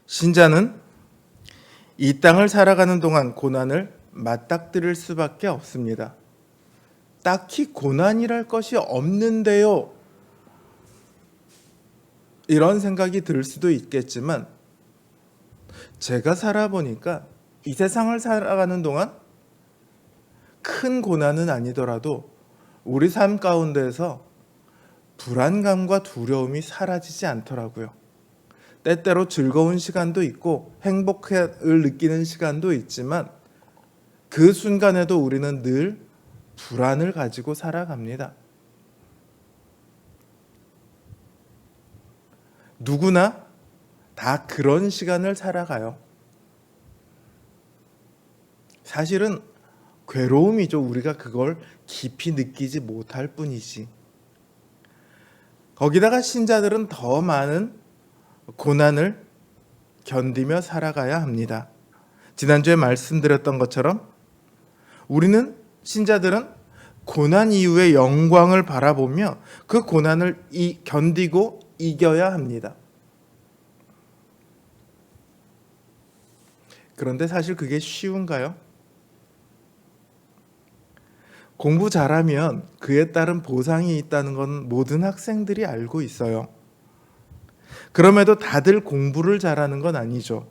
신자는 이 땅을 살아가는 동안 고난을 맞닥뜨릴 수밖에 없습니다. 딱히 고난이랄 것이 없는데요. 이런 생각이 들 수도 있겠지만 제가 살아보니까 이 세상을 살아가는 동안 큰 고난은 아니더라도 우리 삶 가운데에서 불안감과 두려움이 사라지지 않더라고요. 때때로 즐거운 시간도 있고 행복을 느끼는 시간도 있지만 그 순간에도 우리는 늘 불안을 가지고 살아갑니다. 누구나 다 그런 시간을 살아가요. 사실은 괴로움이죠. 우리가 그걸 깊이 느끼지 못할 뿐이지. 거기다가 신자들은 더 많은 고난을 견디며 살아가야 합니다. 지난주에 말씀드렸던 것처럼 우리는 신자들은 고난 이후의 영광을 바라보며 그 고난을 견디고 이겨야 합니다. 그런데 사실 그게 쉬운가요? 공부 잘하면 그에 따른 보상이 있다는 건 모든 학생들이 알고 있어요. 그럼에도 다들 공부를 잘하는 건 아니죠.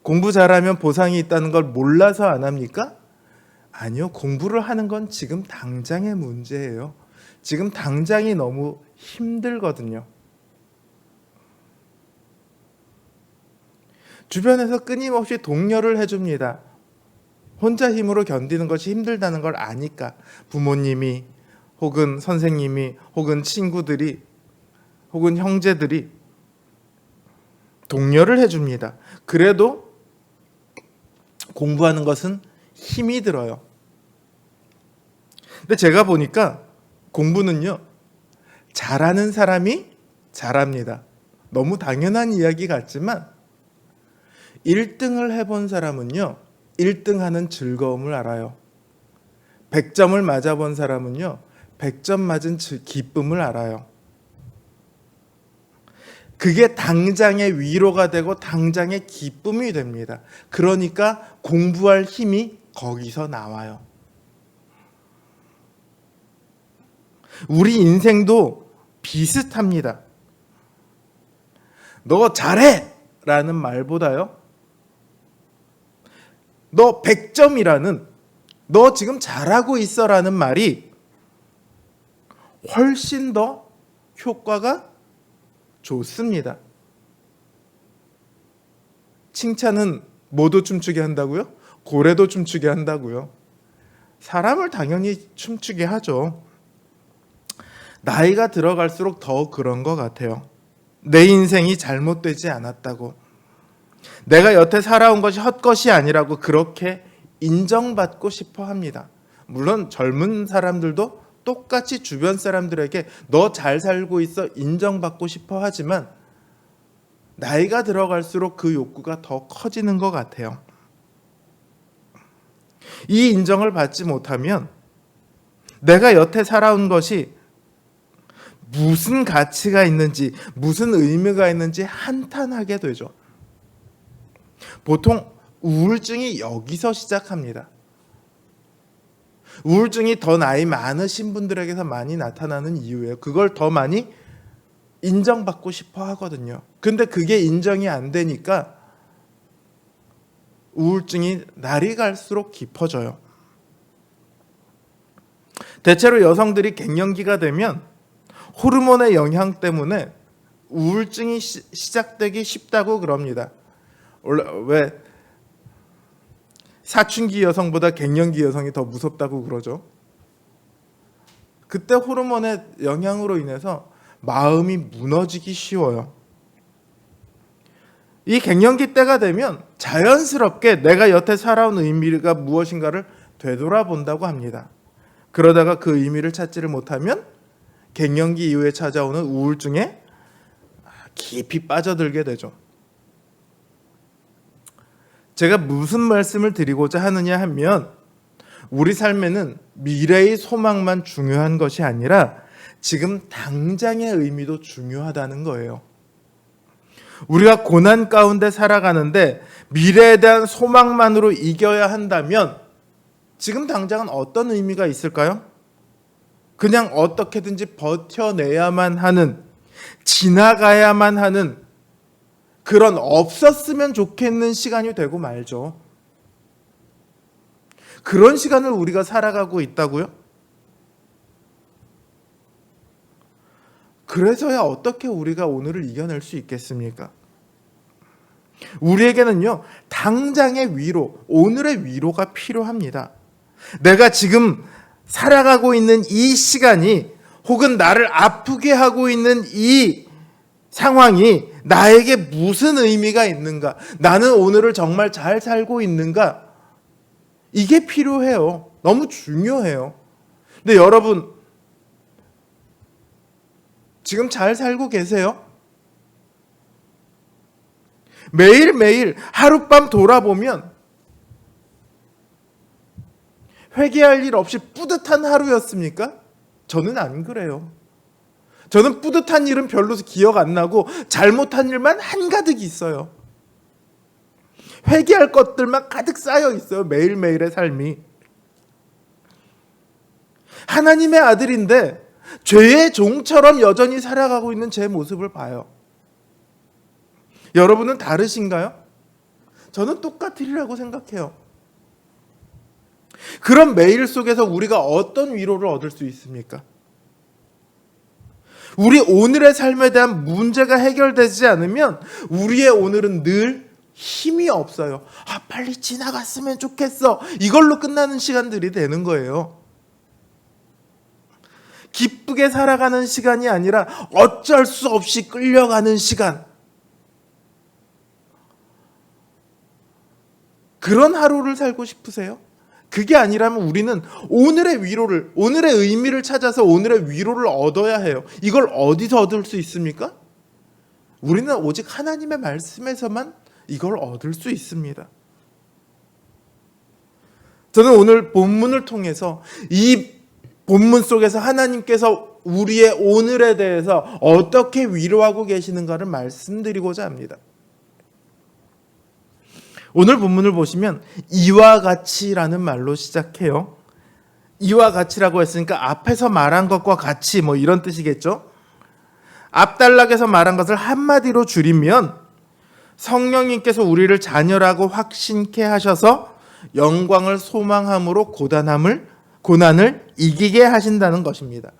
공부 잘하면 보상이 있다는 걸 몰라서 안 합니까? 아니요. 공부를 하는 건 지금 당장의 문제예요. 지금 당장이 너무 힘들거든요. 주변에서 끊임없이 독려를 해줍니다. 혼자 힘으로 견디는 것이 힘들다는 걸 아니까 부모님이 혹은 선생님이 혹은 친구들이 혹은 형제들이 독려를 해줍니다. 그래도 공부하는 것은 힘이 들어요. 근데 제가 보니까 공부는요, 잘하는 사람이 잘합니다. 너무 당연한 이야기 같지만 1등을 해본 사람은요, 1등 하는 즐거움을 알아요. 100점을 맞아본 사람은요, 100점 맞은 기쁨을 알아요. 그게 당장의 위로가 되고 당장의 기쁨이 됩니다. 그러니까 공부할 힘이 거기서 나와요. 우리 인생도 비슷합니다. 너 잘해! 라는 말보다요, 너 100점이라는, 너 지금 잘하고 있어 라는 말이 훨씬 더 효과가 좋습니다. 칭찬은 뭐도 춤추게 한다고요? 고래도 춤추게 한다고요? 사람을 당연히 춤추게 하죠. 나이가 들어갈수록 더 그런 것 같아요. 내 인생이 잘못되지 않았다고, 내가 여태 살아온 것이 헛것이 아니라고 그렇게 인정받고 싶어 합니다. 물론 젊은 사람들도 똑같이 주변 사람들에게 너 잘 살고 있어 인정받고 싶어 하지만 나이가 들어갈수록 그 욕구가 더 커지는 것 같아요. 이 인정을 받지 못하면 내가 여태 살아온 것이 무슨 가치가 있는지, 무슨 의미가 있는지 한탄하게 되죠. 보통 우울증이 여기서 시작합니다. 우울증이 더 나이 많으신 분들에게서 많이 나타나는 이유예요. 그걸 더 많이 인정받고 싶어 하거든요. 근데 그게 인정이 안 되니까 우울증이 날이 갈수록 깊어져요. 대체로 여성들이 갱년기가 되면 호르몬의 영향 때문에 우울증이 시작되기 쉽다고 그럽니다. 왜 사춘기 여성보다 갱년기 여성이 더 무섭다고 그러죠. 그때 호르몬의 영향으로 인해서 마음이 무너지기 쉬워요. 이 갱년기 때가 되면 자연스럽게 내가 여태 살아온 의미가 무엇인가를 되돌아본다고 합니다. 그러다가 그 의미를 찾지를 못하면 갱년기 이후에 찾아오는 우울증에 깊이 빠져들게 되죠. 제가 무슨 말씀을 드리고자 하느냐 하면 우리 삶에는 미래의 소망만 중요한 것이 아니라 지금 당장의 의미도 중요하다는 거예요. 우리가 고난 가운데 살아가는데 미래에 대한 소망만으로 이겨야 한다면 지금 당장은 어떤 의미가 있을까요? 그냥 어떻게든지 버텨내야만 하는, 지나가야만 하는 그런 없었으면 좋겠는 시간이 되고 말죠. 그런 시간을 우리가 살아가고 있다고요? 그래서야 어떻게 우리가 오늘을 이겨낼 수 있겠습니까? 우리에게는요, 당장의 위로, 오늘의 위로가 필요합니다. 내가 지금 살아가고 있는 이 시간이 혹은 나를 아프게 하고 있는 이 상황이 나에게 무슨 의미가 있는가? 나는 오늘을 정말 잘 살고 있는가? 이게 필요해요. 너무 중요해요. 근데 여러분, 지금 잘 살고 계세요? 매일매일 하룻밤 돌아보면 회개할 일 없이 뿌듯한 하루였습니까? 저는 안 그래요. 저는 뿌듯한 일은 별로 기억 안 나고 잘못한 일만 한가득 있어요. 회개할 것들만 가득 쌓여 있어요. 매일매일의 삶이. 하나님의 아들인데 죄의 종처럼 여전히 살아가고 있는 제 모습을 봐요. 여러분은 다르신가요? 저는 똑같으리라고 생각해요. 그런 매일 속에서 우리가 어떤 위로를 얻을 수 있습니까? 우리 오늘의 삶에 대한 문제가 해결되지 않으면 우리의 오늘은 늘 힘이 없어요. 빨리 지나갔으면 좋겠어. 이걸로 끝나는 시간들이 되는 거예요. 기쁘게 살아가는 시간이 아니라 어쩔 수 없이 끌려가는 시간. 그런 하루를 살고 싶으세요? 그게 아니라면 우리는 오늘의 위로를, 오늘의 의미를 찾아서 오늘의 위로를 얻어야 해요. 이걸 어디서 얻을 수 있습니까? 우리는 오직 하나님의 말씀에서만 이걸 얻을 수 있습니다. 저는 오늘 본문을 통해서 이 본문 속에서 하나님께서 우리의 오늘에 대해서 어떻게 위로하고 계시는가를 말씀드리고자 합니다. 오늘 본문을 보시면 이와 같이라는 말로 시작해요. 이와 같이라고 했으니까 앞에서 말한 것과 같이 이런 뜻이겠죠. 앞단락에서 말한 것을 한마디로 줄이면 성령님께서 우리를 자녀라고 확신케 하셔서 영광을 소망함으로 고난을 이기게 하신다는 것입니다.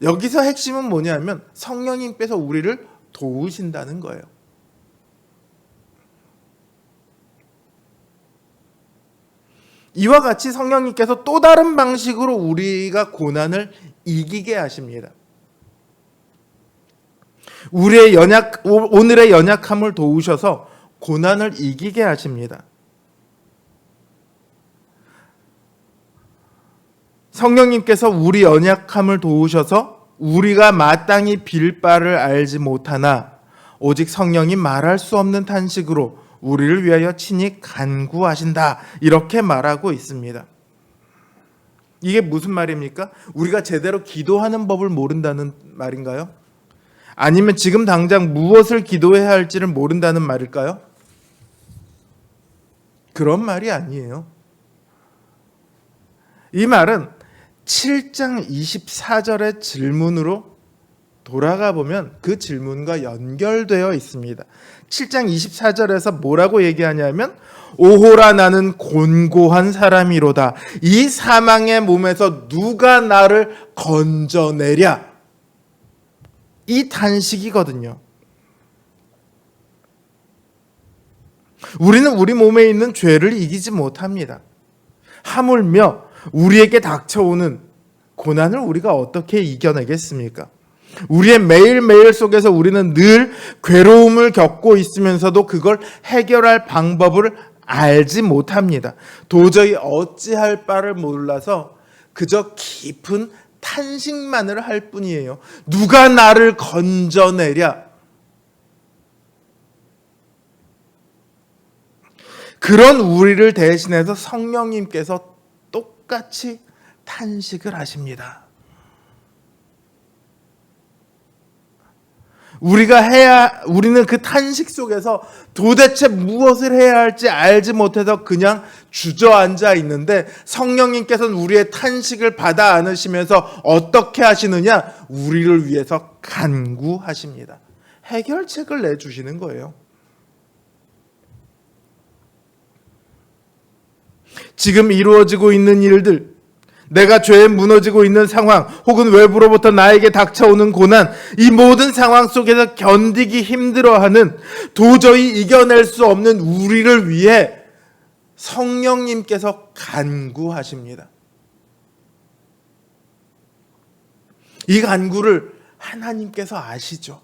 여기서 핵심은 뭐냐면 성령님께서 우리를 도우신다는 거예요. 이와 같이 성령님께서 또 다른 방식으로 우리가 고난을 이기게 하십니다. 오늘의 연약함을 도우셔서 고난을 이기게 하십니다. 성령님께서 우리 연약함을 도우셔서 우리가 마땅히 빌 바를 알지 못하나 오직 성령이 말할 수 없는 탄식으로 우리를 위하여 친히 간구하신다. 이렇게 말하고 있습니다. 이게 무슨 말입니까? 우리가 제대로 기도하는 법을 모른다는 말인가요? 아니면 지금 당장 무엇을 기도해야 할지를 모른다는 말일까요? 그런 말이 아니에요. 이 말은 7장 24절의 질문으로 돌아가 보면 그 질문과 연결되어 있습니다. 7장 24절에서 뭐라고 얘기하냐면 오호라 나는 곤고한 사람이로다. 이 사망의 몸에서 누가 나를 건져내랴. 이 탄식이거든요. 우리는 우리 몸에 있는 죄를 이기지 못합니다. 하물며 우리에게 닥쳐오는 고난을 우리가 어떻게 이겨내겠습니까? 우리의 매일매일 속에서 우리는 늘 괴로움을 겪고 있으면서도 그걸 해결할 방법을 알지 못합니다. 도저히 어찌할 바를 몰라서 그저 깊은 탄식만을 할 뿐이에요. 누가 나를 건져내랴. 그런 우리를 대신해서 성령님께서 똑같이 탄식을 하십니다. 우리는 그 탄식 속에서 도대체 무엇을 해야 할지 알지 못해서 그냥 주저앉아 있는데, 성령님께서는 우리의 탄식을 받아 안으시면서 어떻게 하시느냐? 우리를 위해서 간구하십니다. 해결책을 내주시는 거예요. 지금 이루어지고 있는 일들, 내가 죄에 무너지고 있는 상황, 혹은 외부로부터 나에게 닥쳐오는 고난, 이 모든 상황 속에서 견디기 힘들어하는, 도저히 이겨낼 수 없는 우리를 위해 성령님께서 간구하십니다. 이 간구를 하나님께서 아시죠.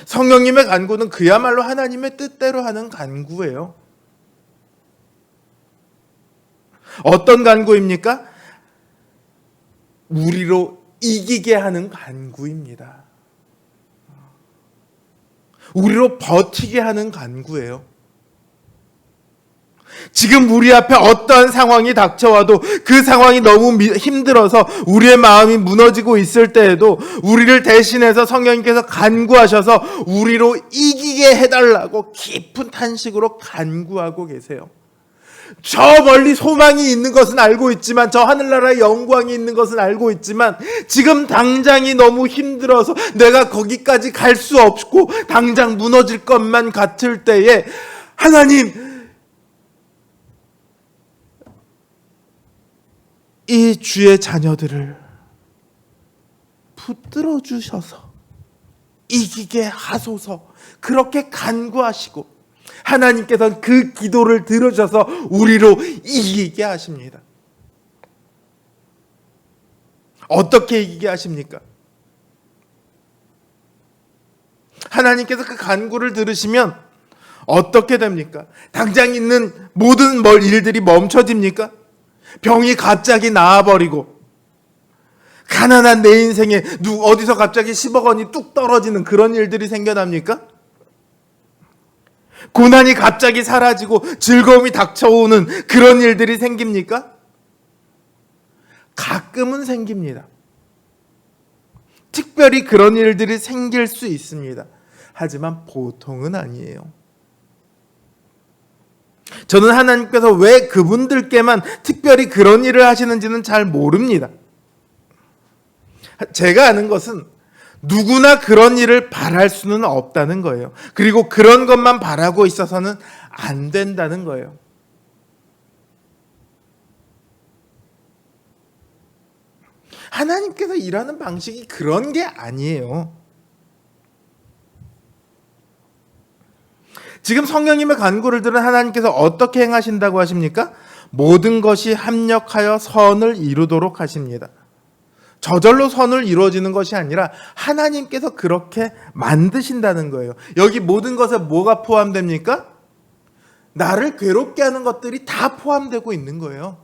성령님의 간구는 그야말로 하나님의 뜻대로 하는 간구예요. 어떤 간구입니까? 우리로 이기게 하는 간구입니다. 우리로 버티게 하는 간구예요. 지금 우리 앞에 어떠한 상황이 닥쳐와도 그 상황이 너무 힘들어서 우리의 마음이 무너지고 있을 때에도 우리를 대신해서 성령님께서 간구하셔서 우리로 이기게 해달라고 깊은 탄식으로 간구하고 계세요. 저 멀리 소망이 있는 것은 알고 있지만, 저 하늘나라의 영광이 있는 것은 알고 있지만, 지금 당장이 너무 힘들어서 내가 거기까지 갈 수 없고 당장 무너질 것만 같을 때에, 하나님, 이 주의 자녀들을 붙들어 주셔서 이기게 하소서, 그렇게 간구하시고 하나님께서는 그 기도를 들으셔서 우리로 이기게 하십니다. 어떻게 이기게 하십니까? 하나님께서 그 간구를 들으시면 어떻게 됩니까? 당장 있는 모든 일들이 멈춰집니까? 병이 갑자기 나아버리고, 가난한 내 인생에 어디서 갑자기 10억 원이 뚝 떨어지는 그런 일들이 생겨납니까? 고난이 갑자기 사라지고 즐거움이 닥쳐오는 그런 일들이 생깁니까? 가끔은 생깁니다. 특별히 그런 일들이 생길 수 있습니다. 하지만 보통은 아니에요. 저는 하나님께서 왜 그분들께만 특별히 그런 일을 하시는지는 잘 모릅니다. 제가 아는 것은 누구나 그런 일을 바랄 수는 없다는 거예요. 그리고 그런 것만 바라고 있어서는 안 된다는 거예요. 하나님께서 일하는 방식이 그런 게 아니에요. 지금 성령님의 간구를 들은 하나님께서 어떻게 행하신다고 하십니까? 모든 것이 합력하여 선을 이루도록 하십니다. 저절로 선을 이루어지는 것이 아니라 하나님께서 그렇게 만드신다는 거예요. 여기 모든 것에 뭐가 포함됩니까? 나를 괴롭게 하는 것들이 다 포함되고 있는 거예요.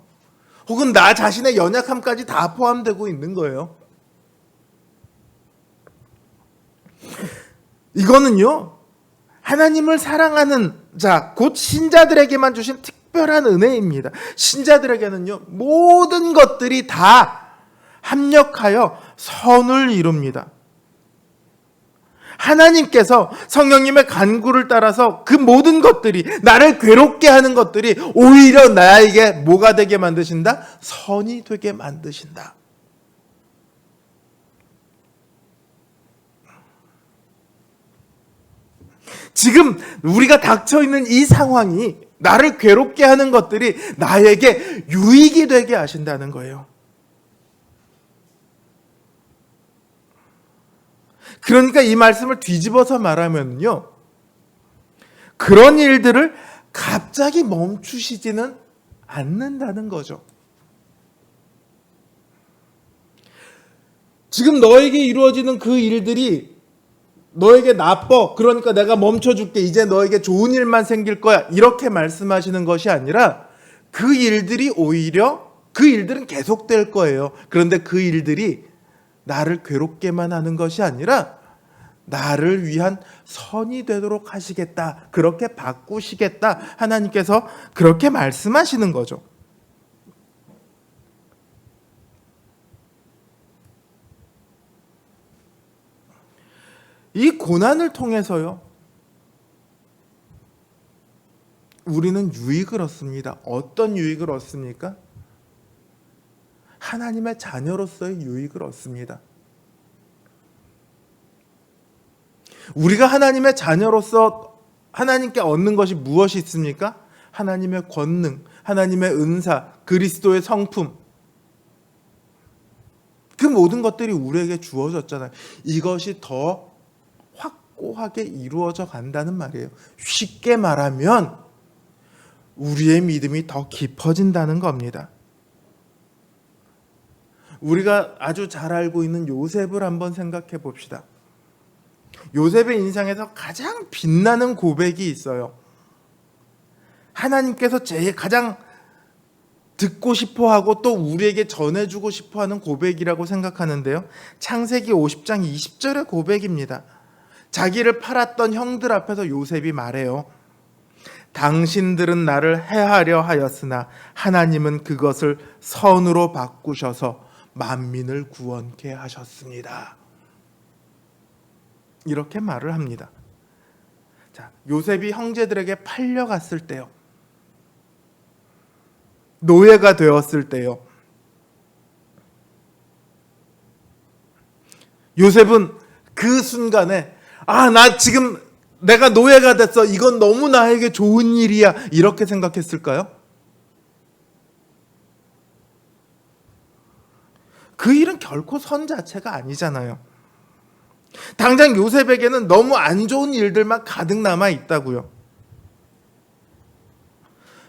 혹은 나 자신의 연약함까지 다 포함되고 있는 거예요. 이거는요, 하나님을 사랑하는 자, 곧 신자들에게만 주신 특별한 은혜입니다. 신자들에게는요, 모든 것들이 다 합력하여 선을 이룹니다. 하나님께서 성령님의 간구를 따라서 그 모든 것들이, 나를 괴롭게 하는 것들이 오히려 나에게 뭐가 되게 만드신다? 선이 되게 만드신다. 지금 우리가 닥쳐있는 이 상황이, 나를 괴롭게 하는 것들이 나에게 유익이 되게 하신다는 거예요. 그러니까 이 말씀을 뒤집어서 말하면요, 그런 일들을 갑자기 멈추시지는 않는다는 거죠. 지금 너에게 이루어지는 그 일들이 너에게 나빠, 그러니까 내가 멈춰줄게, 이제 너에게 좋은 일만 생길 거야, 이렇게 말씀하시는 것이 아니라, 그 일들이 오히려, 그 일들은 계속될 거예요. 그런데 그 일들이 나를 괴롭게만 하는 것이 아니라 나를 위한 선이 되도록 하시겠다, 그렇게 바꾸시겠다, 하나님께서 그렇게 말씀하시는 거죠. 이 고난을 통해서요, 우리는 유익을 얻습니다. 어떤 유익을 얻습니까? 하나님의 자녀로서의 유익을 얻습니다. 우리가 하나님의 자녀로서 하나님께 얻는 것이 무엇이 있습니까? 하나님의 권능, 하나님의 은사, 그리스도의 성품, 그 모든 것들이 우리에게 주어졌잖아요. 이것이 더 확고하게 이루어져 간다는 말이에요. 쉽게 말하면 우리의 믿음이 더 깊어진다는 겁니다. 우리가 아주 잘 알고 있는 요셉을 한번 생각해 봅시다. 요셉의 인생에서 가장 빛나는 고백이 있어요. 하나님께서 제일 가장 듣고 싶어하고 또 우리에게 전해주고 싶어하는 고백이라고 생각하는데요. 창세기 50장 20절의 고백입니다. 자기를 팔았던 형들 앞에서 요셉이 말해요. 당신들은 나를 해하려 하였으나 하나님은 그것을 선으로 바꾸셔서 만민을 구원케 하셨습니다. 이렇게 말을 합니다. 자, 요셉이 형제들에게 팔려갔을 때요, 노예가 되었을 때요, 요셉은 그 순간에 나 지금 내가 노예가 됐어, 이건 너무 나에게 좋은 일이야, 이렇게 생각했을까요? 그 일은 결코 선 자체가 아니잖아요. 당장 요셉에게는 너무 안 좋은 일들만 가득 남아 있다고요.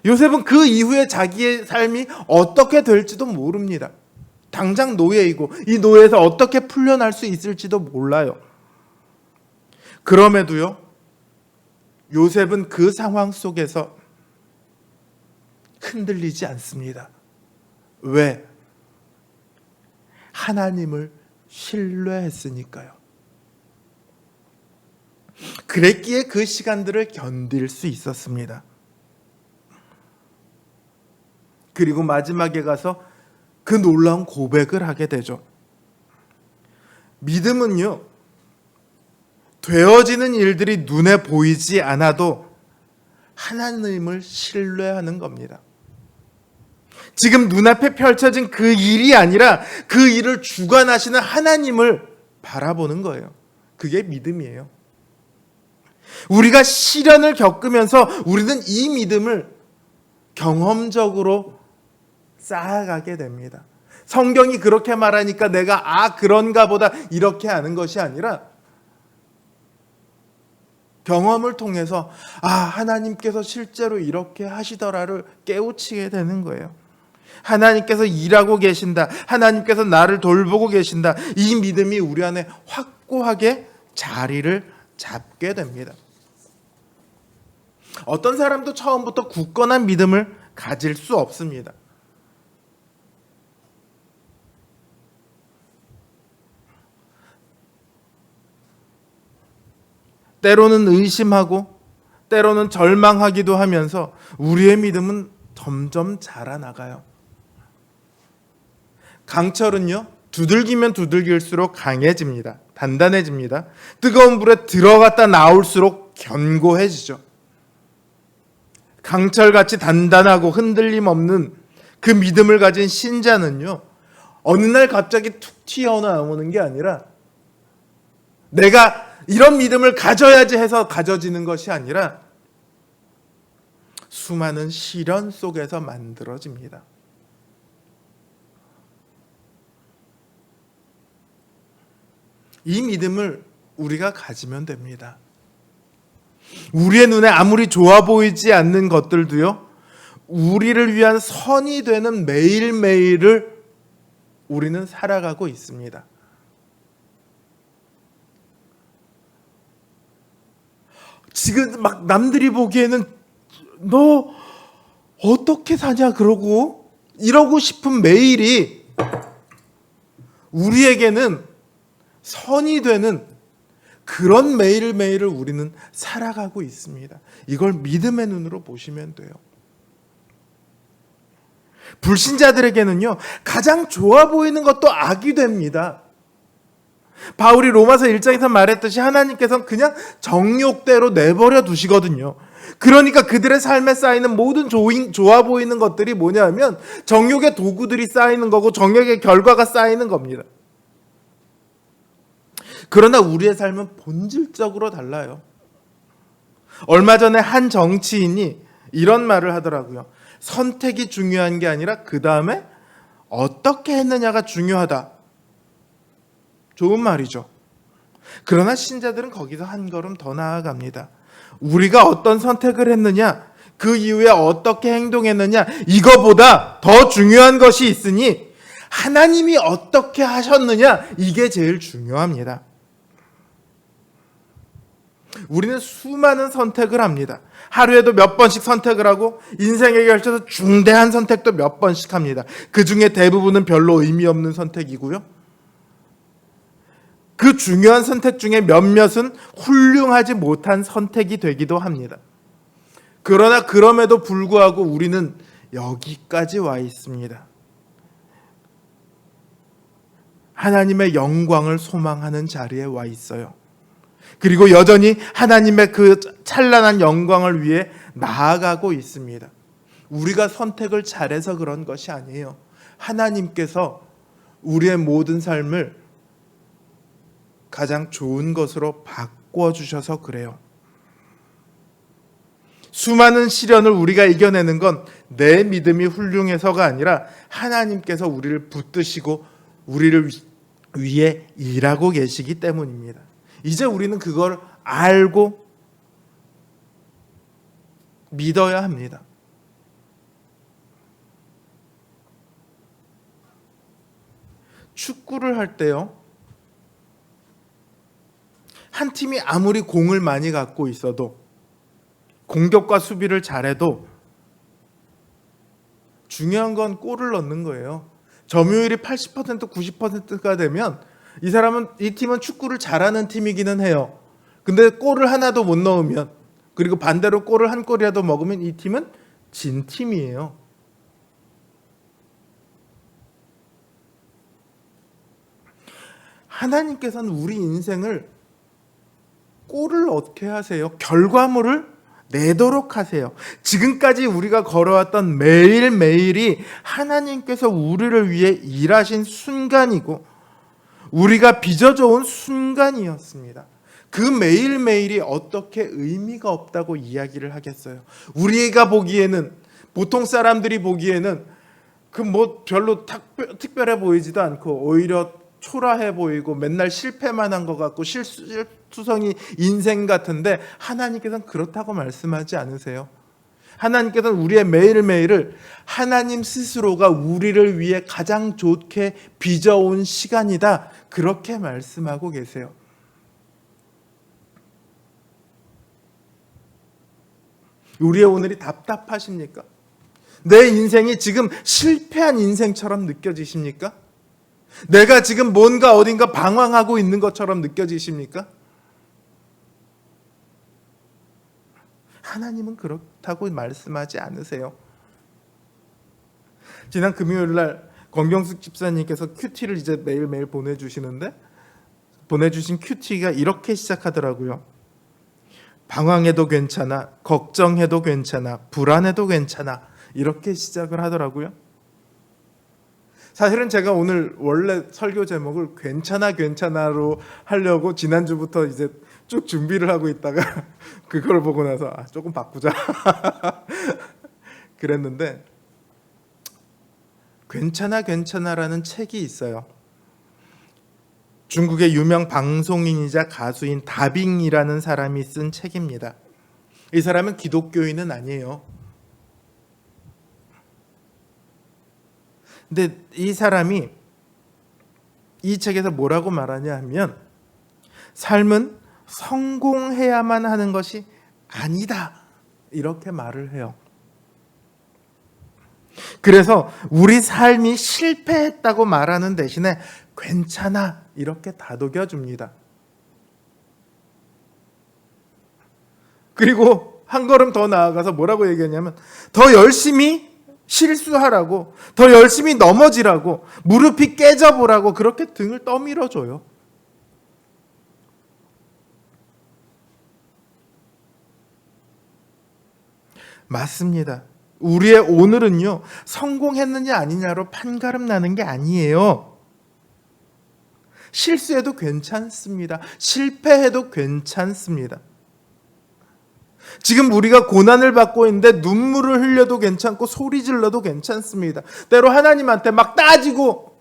요셉은 그 이후에 자기의 삶이 어떻게 될지도 모릅니다. 당장 노예이고 이 노예에서 어떻게 풀려날 수 있을지도 몰라요. 그럼에도요, 요셉은 그 상황 속에서 흔들리지 않습니다. 왜? 하나님을 신뢰했으니까요. 그랬기에 그 시간들을 견딜 수 있었습니다. 그리고 마지막에 가서 그 놀라운 고백을 하게 되죠. 믿음은요, 되어지는 일들이 눈에 보이지 않아도 하나님을 신뢰하는 겁니다. 지금 눈앞에 펼쳐진 그 일이 아니라 그 일을 주관하시는 하나님을 바라보는 거예요. 그게 믿음이에요. 우리가 시련을 겪으면서 우리는 이 믿음을 경험적으로 쌓아가게 됩니다. 성경이 그렇게 말하니까 내가 그런가 보다 이렇게 하는 것이 아니라 경험을 통해서 하나님께서 실제로 이렇게 하시더라를 깨우치게 되는 거예요. 하나님께서 일하고 계신다, 하나님께서 나를 돌보고 계신다, 이 믿음이 우리 안에 확고하게 자리를 잡게 됩니다. 어떤 사람도 처음부터 굳건한 믿음을 가질 수 없습니다. 때로는 의심하고 때로는 절망하기도 하면서 우리의 믿음은 점점 자라나가요. 강철은요, 두들기면 두들길수록 강해집니다. 단단해집니다. 뜨거운 불에 들어갔다 나올수록 견고해지죠. 강철같이 단단하고 흔들림 없는 그 믿음을 가진 신자는요, 어느 날 갑자기 툭 튀어나오는 게 아니라 내가 이런 믿음을 가져야지 해서 가져지는 것이 아니라 수많은 시련 속에서 만들어집니다. 이 믿음을 우리가 가지면 됩니다. 우리의 눈에 아무리 좋아 보이지 않는 것들도요, 우리를 위한 선이 되는 매일매일을 우리는 살아가고 있습니다. 지금 막 남들이 보기에는 너 어떻게 사냐 그러고 이러고 싶은 매일이 우리에게는 선이 되는 그런 매일매일을 우리는 살아가고 있습니다. 이걸 믿음의 눈으로 보시면 돼요. 불신자들에게는요, 가장 좋아 보이는 것도 악이 됩니다. 바울이 로마서 1장에서 말했듯이 하나님께서는 그냥 정욕대로 내버려 두시거든요. 그러니까 그들의 삶에 쌓이는 모든 좋아 보이는 것들이 뭐냐면 정욕의 도구들이 쌓이는 거고 정욕의 결과가 쌓이는 겁니다. 그러나 우리의 삶은 본질적으로 달라요. 얼마 전에 한 정치인이 이런 말을 하더라고요. 선택이 중요한 게 아니라 그 다음에 어떻게 했느냐가 중요하다. 좋은 말이죠. 그러나 신자들은 거기서 한 걸음 더 나아갑니다. 우리가 어떤 선택을 했느냐, 그 이후에 어떻게 행동했느냐, 이거보다 더 중요한 것이 있으니 하나님이 어떻게 하셨느냐, 이게 제일 중요합니다. 우리는 수많은 선택을 합니다. 하루에도 몇 번씩 선택을 하고 인생에 걸쳐서 중대한 선택도 몇 번씩 합니다. 그 중에 대부분은 별로 의미 없는 선택이고요. 그 중요한 선택 중에 몇몇은 훌륭하지 못한 선택이 되기도 합니다. 그러나 그럼에도 불구하고 우리는 여기까지 와 있습니다. 하나님의 영광을 소망하는 자리에 와 있어요. 그리고 여전히 하나님의 그 찬란한 영광을 위해 나아가고 있습니다. 우리가 선택을 잘해서 그런 것이 아니에요. 하나님께서 우리의 모든 삶을 가장 좋은 것으로 바꿔주셔서 그래요. 수많은 시련을 우리가 이겨내는 건 내 믿음이 훌륭해서가 아니라 하나님께서 우리를 붙드시고 우리를 위해 일하고 계시기 때문입니다. 이제 우리는 그걸 알고 믿어야 합니다. 축구를 할 때요, 한 팀이 아무리 공을 많이 갖고 있어도 공격과 수비를 잘해도 중요한 건 골을 넣는 거예요. 점유율이 80%, 90%가 되면 이 팀은 축구를 잘하는 팀이기는 해요. 근데 골을 하나도 못 넣으면, 그리고 반대로 골을 한 골이라도 먹으면 이 팀은 진 팀이에요. 하나님께서는 우리 인생을 골을 얻게 하세요. 결과물을 내도록 하세요. 지금까지 우리가 걸어왔던 매일매일이 하나님께서 우리를 위해 일하신 순간이고 우리가 빚어져온 순간이었습니다. 그 매일매일이 어떻게 의미가 없다고 이야기를 하겠어요. 우리가 보기에는, 보통 사람들이 보기에는 그 뭐 별로 특별해 보이지도 않고 오히려 초라해 보이고 맨날 실패만 한 것 같고 실수성이 인생 같은데 하나님께서는 그렇다고 말씀하지 않으세요. 하나님께서는 우리의 매일매일을 하나님 스스로가 우리를 위해 가장 좋게 빚어온 시간이다, 그렇게 말씀하고 계세요. 우리의 오늘이 답답하십니까? 내 인생이 지금 실패한 인생처럼 느껴지십니까? 내가 지금 뭔가 어딘가 방황하고 있는 것처럼 느껴지십니까? 하나님은 그렇다고 말씀하지 않으세요. 지난 금요일날 권경숙 집사님께서 큐티를 이제 매일매일 보내주시는데, 보내주신 큐티가 이렇게 시작하더라고요. 방황해도 괜찮아, 걱정해도 괜찮아, 불안해도 괜찮아, 이렇게 시작을 하더라고요. 사실은 제가 오늘 원래 설교 제목을 괜찮아로 하려고 지난주부터 이제 쭉 준비를 하고 있다가 그걸 보고 나서 조금 바꾸자 그랬는데, 괜찮아라는 책이 있어요. 중국의 유명 방송인이자 가수인 다빙이라는 사람이 쓴 책입니다. 이 사람은 기독교인은 아니에요. 근데 이 사람이 이 책에서 뭐라고 말하냐 하면, 삶은 성공해야만 하는 것이 아니다, 이렇게 말을 해요. 그래서 우리 삶이 실패했다고 말하는 대신에 괜찮아, 이렇게 다독여 줍니다. 그리고 한 걸음 더 나아가서 뭐라고 얘기하냐면, 더 열심히 실수하라고, 더 열심히 넘어지라고, 무릎이 깨져보라고 그렇게 등을 떠밀어줘요. 맞습니다. 우리의 오늘은요, 성공했느냐 아니냐로 판가름 나는 게 아니에요. 실수해도 괜찮습니다. 실패해도 괜찮습니다. 지금 우리가 고난을 받고 있는데 눈물을 흘려도 괜찮고 소리 질러도 괜찮습니다. 때로 하나님한테 막 따지고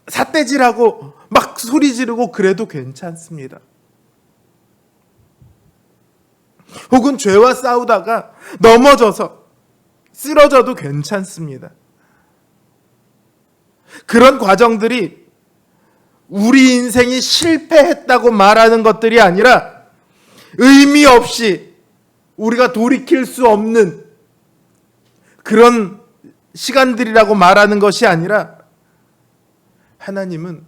삿대질하고 막 소리 지르고 그래도 괜찮습니다. 혹은 죄와 싸우다가 넘어져서 쓰러져도 괜찮습니다. 그런 과정들이 우리 인생이 실패했다고 말하는 것들이 아니라 의미 없이 우리가 돌이킬 수 없는 그런 시간들이라고 말하는 것이 아니라 하나님은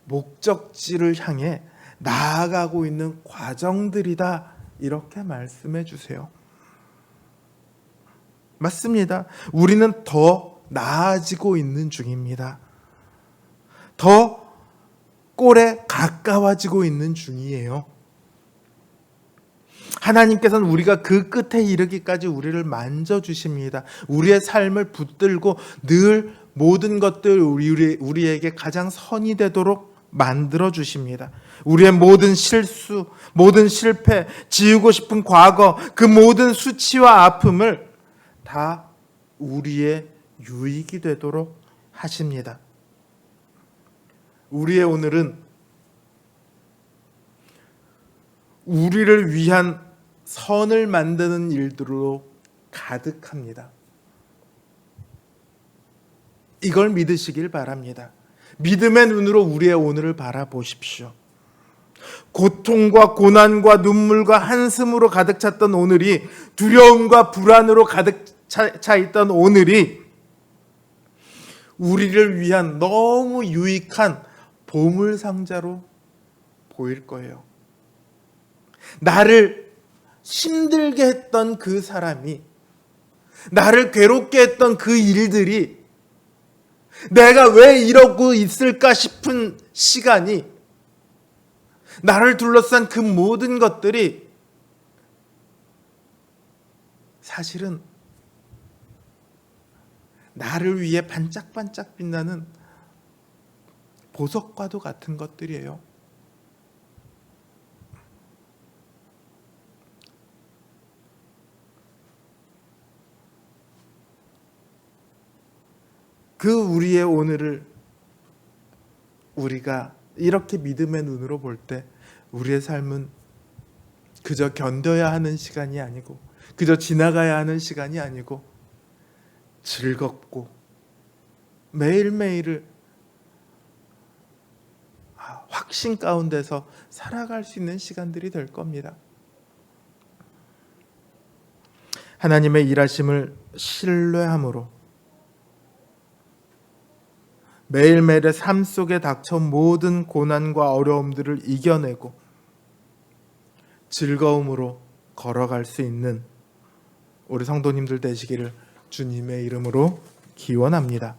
목적지를 향해 나아가고 있는 과정들이다, 이렇게 말씀해 주세요. 맞습니다. 우리는 더 나아지고 있는 중입니다. 더 꼴에 가까워지고 있는 중이에요. 하나님께서는 우리가 그 끝에 이르기까지 우리를 만져주십니다. 우리의 삶을 붙들고 늘 모든 것들 우리에게 가장 선이 되도록 만들어 주십니다. 우리의 모든 실수, 모든 실패, 지우고 싶은 과거, 그 모든 수치와 아픔을 다 우리의 유익이 되도록 하십니다. 우리의 오늘은 우리를 위한 선을 만드는 일들로 가득합니다. 이걸 믿으시길 바랍니다. 믿음의 눈으로 우리의 오늘을 바라보십시오. 고통과 고난과 눈물과 한숨으로 가득 찼던 오늘이, 두려움과 불안으로 가득 차 있던 오늘이 우리를 위한 너무 유익한 보물상자로 보일 거예요. 나를 힘들게 했던 그 사람이, 나를 괴롭게 했던 그 일들이, 내가 왜 이러고 있을까 싶은 시간이, 나를 둘러싼 그 모든 것들이 사실은 나를 위해 반짝반짝 빛나는 보석과도 같은 것들이에요. 그 우리의 오늘을 우리가 이렇게 믿음의 눈으로 볼 때 우리의 삶은 그저 견뎌야 하는 시간이 아니고, 그저 지나가야 하는 시간이 아니고, 즐겁고 매일매일을 확신 가운데서 살아갈 수 있는 시간들이 될 겁니다. 하나님의 일하심을 신뢰함으로 매일매일의 삶 속에 닥쳐온 모든 고난과 어려움들을 이겨내고 즐거움으로 걸어갈 수 있는 우리 성도님들 되시기를 주님의 이름으로 기원합니다.